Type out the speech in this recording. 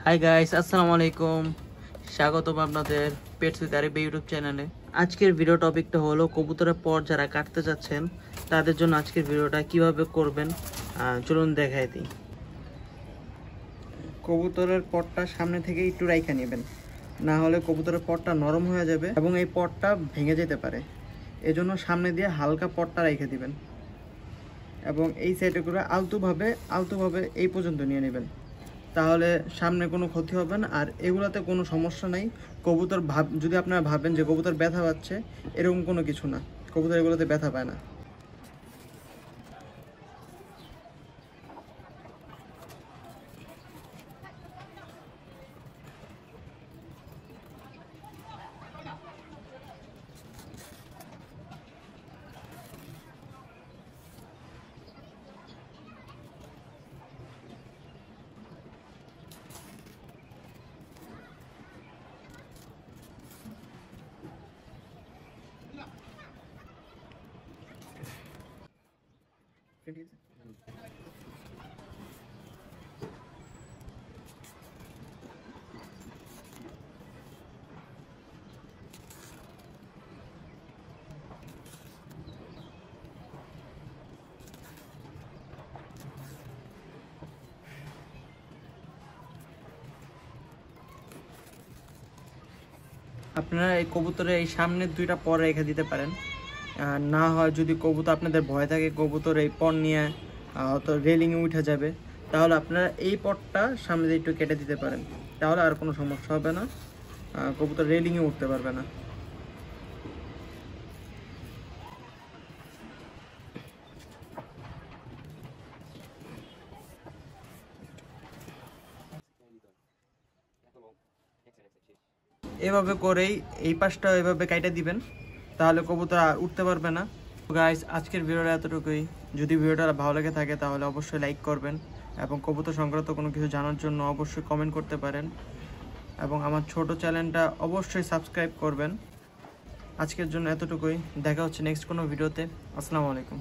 Hi guys, আসসালামু আলাইকুম। স্বাগতম আপনাদের পেটস উইথ আরিফ ইউটিউব চ্যানেলে। আজকের ভিডিও টপিকটা হলো কবুতরের পর যারা কাটতে যাচ্ছেন তাদের জন্য আজকের ভিডিওটা কিভাবে করবেন চলুন দেখাই দিই। কবুতরের পটটা সামনে থেকে একটু রাইখা নেবেন, না হলে কবুতরের পটটা নরম হয়ে যাবে এবং এই পটটা ভেঙে যেতে পারে। এজন্য সামনে দিয়ে হালকা পটটা রেখে দিবেন এবং এই সাইডে করে আলতুভাবে এই পর্যন্ত নিয়ে নেবেন, তাহলে সামনে কোনো ক্ষতি হবে না। আর এগুলাতে কোনো সমস্যা নাই। কবুতর যদি আপনারা ভাবেন যে কবুতর ব্যথা পাচ্ছে, এরকম কোনো কিছু না, কবুতর এগুলোতে ব্যথা পায় না। আপনারা এই কবুতরের এই সামনের দুইটা পর রেখে দিতে পারেন। না হয় যদি কবুতর আপনাদের ভয় থাকে কবুতর এই পর নিয়ে হয়তো রেলিংয়ে উঠে যাবে, তাহলে আপনারা এই পটটা সামনে দিয়ে একটু কেটে দিতে পারেন, তাহলে আর কোনো সমস্যা হবে না, কবুতর রেলিংয়ে উঠতে পারবে না। এভাবে করেই এই পাশটা এভাবে কাইটা দিবেন, তাহলে কবুতর উঠতে পারবে না। গাইস, আজকের ভিডিওটা এতটুকুই। যদি ভিডিওটা ভালো লেগে থাকে তাহলে অবশ্যই লাইক করবেন এবং কবুতর সংক্রান্ত কোনো কিছু জানার জন্য অবশ্যই কমেন্ট করতে পারেন এবং আমার ছোট চ্যানেলটা অবশ্যই সাবস্ক্রাইব করবেন। আজকের জন্য এতটুকুই, দেখা হচ্ছে নেক্সট কোনো ভিডিওতে। আসসালামু আলাইকুম।